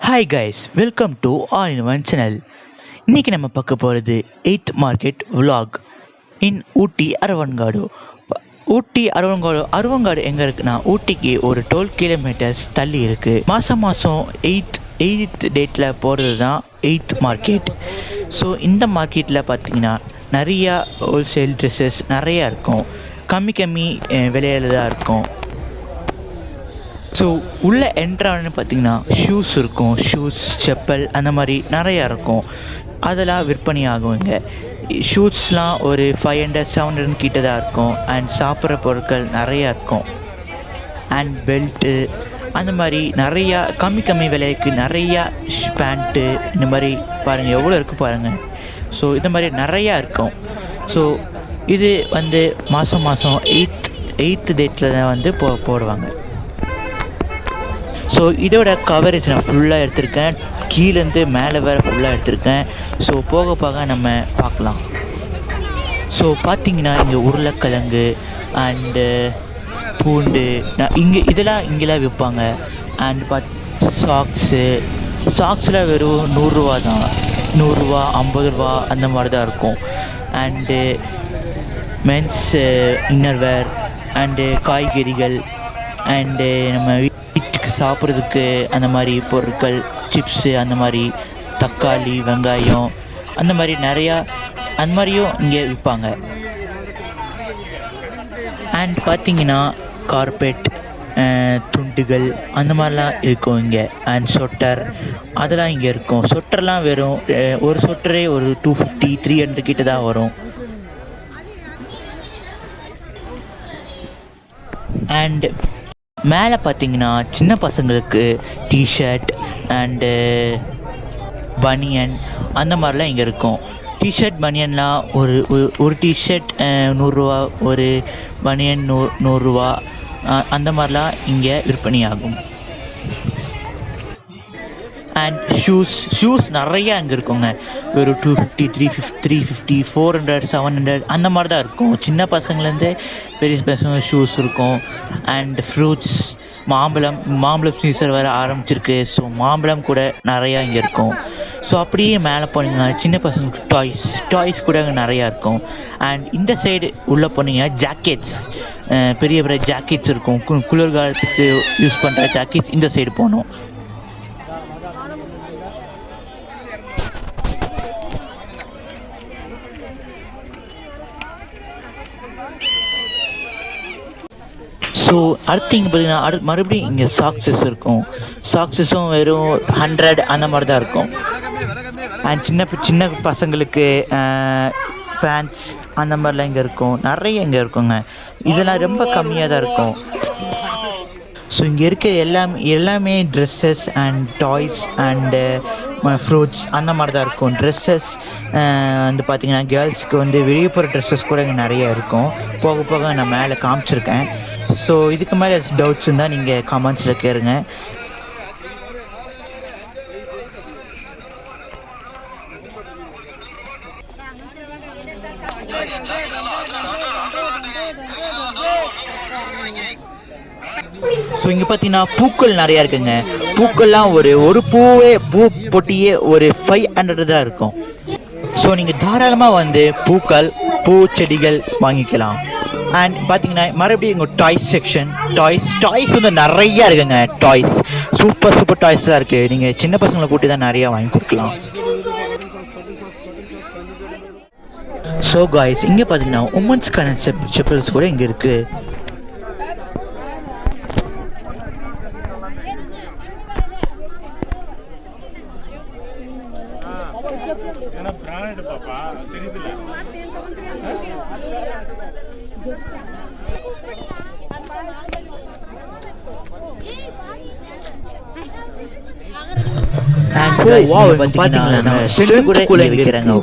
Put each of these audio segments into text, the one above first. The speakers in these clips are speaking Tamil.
Hi guys, welcome to all in one channel. இன்றைக்கி நம்ம பார்க்க போகிறது 8th மார்க்கெட் vlog இன் ஊட்டி அரவன்காடு. அரவன்காடு எங்கே இருக்குன்னா, ஊட்டிக்கு ஒரு 12 கிலோமீட்டர்ஸ் தள்ளி இருக்குது. மாதம் 8th டேட்டில் போகிறது தான் 8th மார்க்கெட். ஸோ இந்த மார்க்கெட்டில் பார்த்திங்கன்னா நிறையா ஹோல்சேல் ட்ரெஸ்ஸஸ் நிறையா இருக்கும். கம்மி விலையில தான் இருக்கும். ஸோ உள்ளே என்ட்ரான்னு பார்த்தீங்கன்னா ஷூஸ் இருக்கும். ஷூஸ், செப்பல் அந்த மாதிரி நிறையா இருக்கும். அதெல்லாம் விற்பனை ஆகும். இங்கே ஷூஸ்லாம் ஒரு 500-700 கிட்ட தான் இருக்கும். அண்ட் சாப்பிட்ற பொருட்கள் நிறையா இருக்கும். அண்ட் பெல்ட்டு அந்த மாதிரி நிறையா கம்மி விலைக்கு நிறையா பேண்ட்டு இந்த மாதிரி பாருங்கள் எவ்வளோ இருக்குது பாருங்கள். ஸோ இந்த மாதிரி நிறையா இருக்கும். ஸோ இது வந்து மாதம் 8th டேட்டில் தான் வந்து போடுவாங்க. ஸோ இதோட கவரேஜ் நான் ஃபுல்லாக எடுத்திருக்கேன். கீழேருந்து மேலே வேறு ஃபுல்லாக எடுத்திருக்கேன். ஸோ போக நம்ம பார்க்கலாம். ஸோ பார்த்திங்கன்னா இங்கே உருளைக்கிழங்கு அண்டு பூண்டு இதெல்லாம் விற்பாங்க. அண்ட் சாக்ஸில் வெறும் 100 ரூபா தான். 100 ரூபா, 50 ரூபா அந்த மாதிரி தான் இருக்கும். அண்டு மென்ஸ் இன்னர்வேர் அண்டு காய்கறிகள் அண்டு நம்ம வீட்டுக்கு சாப்பிட்றதுக்கு அந்த மாதிரி பொருட்கள், சிப்ஸு அந்த மாதிரி, தக்காளி, வெங்காயம் அந்த மாதிரி நிறையா அந்த மாதிரியும் இங்கே விற்பாங்க. அண்ட் பார்த்திங்கன்னா கார்பெட், துண்டுகள் அந்த மாதிரிலாம் இருக்கும் இங்கே. அண்ட் சொட்டர் அதெல்லாம் இங்கே இருக்கும். சொட்டர்லாம் வெறும் ஒரு சொட்டரே ஒரு 250-300 கிட்ட தான் வரும். அண்ட் மேலே பார்த்தீங்கன்னா சின்ன பசங்களுக்கு டிஷர்ட் அண்டு பனியன் அந்த மாதிரிலாம் இங்கே இருக்கும். டிஷர்ட் பனியன்லாம் ஒரு டிஷர்ட் 100 ரூபா, ஒரு பனியன் 100 ரூபா அந்த மாதிரிலாம் இங்கே விற்பனை ஆகும். அண்ட் ஷூஸ் நிறையா இங்கே இருக்குங்க. ஒரு 250, 350, 400, 700 அந்த மாதிரி தான் இருக்கும். சின்ன பசங்கள்லேருந்து பெரிய பசங்க ஷூஸ் இருக்கும். அண்ட் ஃப்ரூட்ஸ், மாம்பழம் சீசன் வேறு ஆரம்பிச்சிருக்கு. ஸோ மாம்பழம் கூட நிறையா இங்கே இருக்கும். ஸோ அப்படியே மேலே போனீங்கன்னா சின்ன பசங்களுக்கு டாய்ஸ் கூட அங்கே நிறையா இருக்கும். அண்ட் இந்த சைடு உள்ளே போனீங்கன்னா ஜாக்கெட்ஸ், பெரிய ஜாக்கெட்ஸ் இருக்கும். குளிர்காலத்துக்கு யூஸ் பண்ணுற ஜாக்கெட்ஸ் இந்த சைடு போகணும். ஸோ அடுத்து இங்கே பார்த்தீங்கன்னா மறுபடியும் இங்கே சாக்ஸஸ் இருக்கும். சாக்ஸஸும் வெறும் 100 அந்த மாதிரி தான் இருக்கும். அண்ட் சின்ன பசங்களுக்கு பேண்ட்ஸ் அந்த மாதிரிலாம் இங்கே இருக்கும். நிறைய இங்கே இருக்குங்க. இதெல்லாம் ரொம்ப கம்மியாக தான் இருக்கும். ஸோ இங்கே இருக்க எல்லாமே dresses and toys and fruits அந்த மாதிரி தான் இருக்கும். ட்ரெஸ்ஸஸ் வந்து பார்த்திங்கன்னா கேர்ள்ஸ்க்கு வந்து வெளியே போகிற ட்ரெஸ்ஸஸ் கூட இங்கே நிறைய இருக்கும். போக நான் மேலே காமிச்சிருக்கேன். ஸோ இதுக்கு மேலே டவுட்ஸ் இருந்தால் நீங்கள் கமெண்ட்ஸில் கேளுங்க. ஸோ இங்கே பார்த்தீங்கன்னா பூக்கள் நிறையா இருக்குங்க. பூக்கள்லாம் ஒரு பூ பொட்டியே ஒரு 500 தான் இருக்கும். ஸோ நீங்கள் தாராளமாக வந்து பூச்செடிகள் வாங்கிக்கலாம். அண்ட் பார்த்தீங்கன்னா மறுபடியும் இங்கே டாய்ஸ் செக்ஷன். டாய்ஸ் வந்து நிறையா இருக்குங்க. சூப்பர் டாய்ஸ் தான் இருக்குது. நீங்கள் சின்ன பசங்களை கூட்டி தான் நிறையா வாங்கி கொடுக்கலாம். ஸோ காய்ஸ், இங்கே பார்த்தீங்கன்னா உமன்ஸ்க்கான செப்பல்ஸ் கூட இங்கே இருக்குது.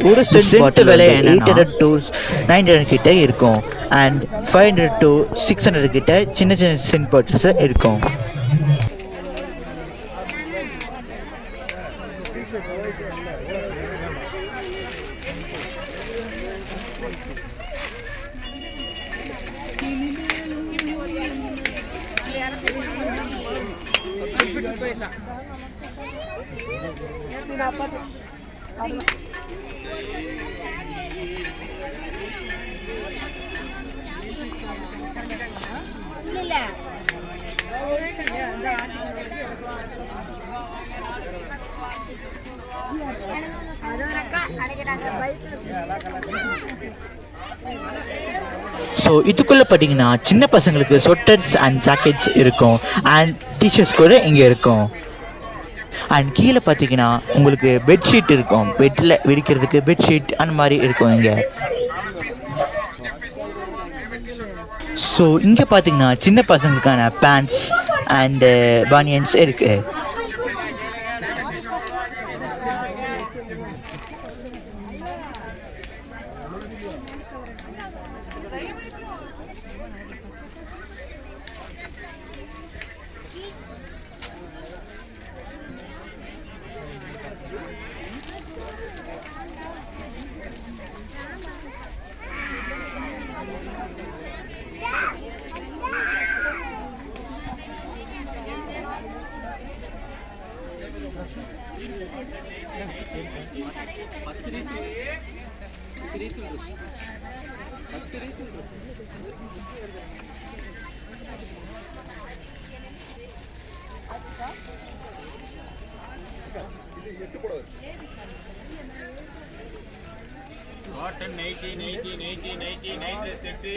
ஒரு சென்ட் விலை 800 to 900 கிட்ட இருக்கும். அண்ட் 500 to 600 கிட்ட சின்ன சென்ட் பாட்டில்ஸ் இருக்கும். ஸோ இதுக்குள்ளே பார்த்தீங்கன்னா சின்ன பசங்களுக்கு சொட்டர்ஸ் அண்ட் ஜாக்கெட்ஸ் இருக்கும் அண்ட் டிஷர்ட்ஸ் கூட இங்கே இருக்கும். அண்ட் கீழே பார்த்தீங்கன்னா உங்களுக்கு பெட்ஷீட் இருக்கும், பெட்டில் விரிக்கிறதுக்கு பெட்ஷீட் அந்த மாதிரி இருக்கும் இங்கே. ஸோ இங்கே பார்த்தீங்கன்னா சின்ன பசங்களுக்கான பேண்ட்ஸ் அண்டு பனியன்ஸ் இருக்குது. காட்டன் 18 செட்டு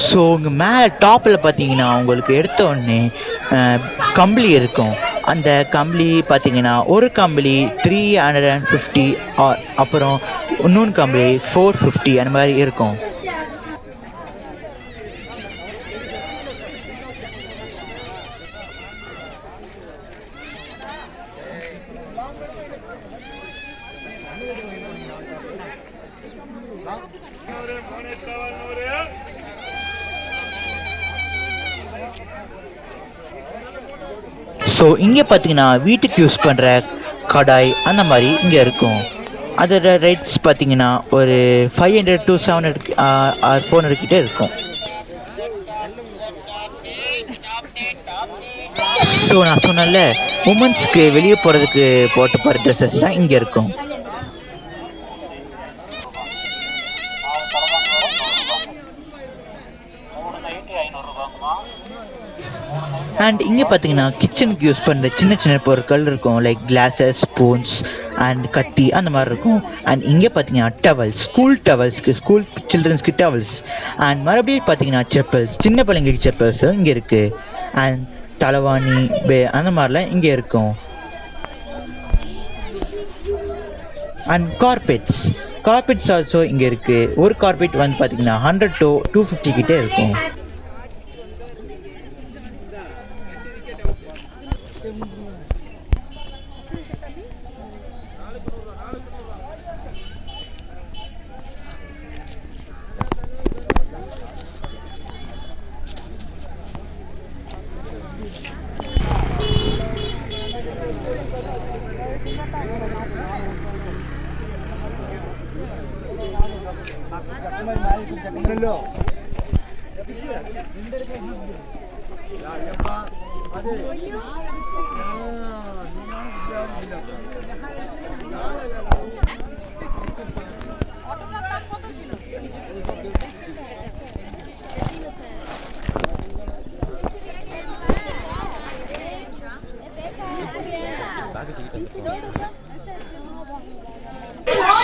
ஸோ உங்கள் மேலே டாப்பில் பார்த்தீங்கன்னா உங்களுக்கு எடுத்த உடனே கம்பளி இருக்கும். அந்த கம்பளி பார்த்தீங்கன்னா ஒரு கம்பளி 350, அப்புறம் இன்னொன்று கம்பளி 450 அந்த மாதிரி இருக்கும். ஸோ இங்கே பார்த்தீங்கன்னா வீட்டுக்கு யூஸ் பண்ணுற கடாய் அந்த மாதிரி இங்கே இருக்கும். அதோட ரேட்ஸ் பார்த்தீங்கன்னா ஒரு 500 to 700 or 400 கிட்டே இருக்கும். ஸோ நான் சொன்னேன்ல, உமன்ஸ்க்கு வெளியே போகிறதுக்கு போட்டு போகிற ட்ரெஸ்ஸஸ் தான் இங்கே இருக்கும். அண்ட் இங்கே பார்த்தீங்கன்னா கிச்சனுக்கு யூஸ் பண்ணுற சின்ன சின்ன பொருட்கள் இருக்கும், லைக் கிளாஸஸ், ஸ்பூன்ஸ் அண்ட் கத்தி அந்த மாதிரி இருக்கும். அண்ட் இங்கே பார்த்தீங்கன்னா டவல்ஸ், ஸ்கூல் சில்ட்ரன்ஸ்க்கு டவல்ஸ். அண்ட் மறுபடியும் பார்த்தீங்கன்னா செப்பல்ஸ், சின்ன பிள்ளைங்களுக்கு செப்பல்ஸும் இங்கே இருக்குது. அண்ட் தலைவாணி அந்த மாதிரிலாம் இங்கே இருக்கும். அண்ட் கார்பெட்ஸ் ஆல்சோ இங்கே இருக்குது. ஒரு கார்பெட் வந்து பார்த்தீங்கன்னா 100 to 250 கிட்டே இருக்கும்.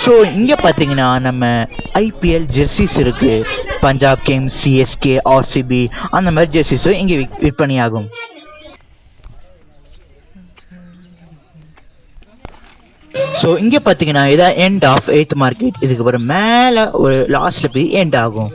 ஸோ இங்கே பார்த்தீங்கன்னா நம்ம ஐபிஎல் ஜெர்சிஸ் இருக்குது. பஞ்சாப் கிங்ஸ், சிஎஸ்கே, ஆர்சிபி அந்த மாதிரி ஜெர்சிஸும் இங்கே விற்பனையாகும். ஸோ இங்கே பார்த்தீங்கன்னா இதான் எண்ட் ஆஃப் 8th மார்க்கெட். இதுக்கு அப்புறம் மேலே ஒரு லாஸ்ட்டில் போய் எண்ட் ஆகும்.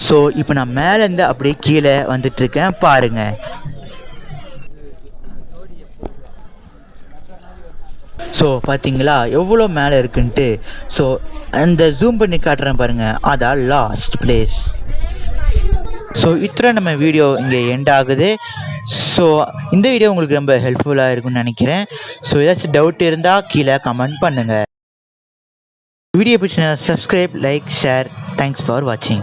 ஸோ இப்போ நான் மேலேருந்து அப்படியே கீழே வந்துட்டுருக்கேன் பாருங்கள். ஸோ பார்த்தீங்களா எவ்வளோ மேலே இருக்குன்ட்டு. ஸோ அந்த ஜூம் பண்ணி காட்டுறேன் பாருங்கள், அதான் லாஸ்ட் பிளேஸ். ஸோ இத்தனை நம்ம வீடியோ இங்கே எண்ட் ஆகுது. ஸோ இந்த வீடியோ உங்களுக்கு ரொம்ப ஹெல்ப்ஃபுல்லாக இருக்குன்னு நினைக்கிறேன். ஸோ ஏதாச்சும் டவுட் இருந்தால் கீழே கமெண்ட் பண்ணுங்கள். வீடியோ பிடிச்சினா subscribe, like, share. Thanks for வாட்சிங்.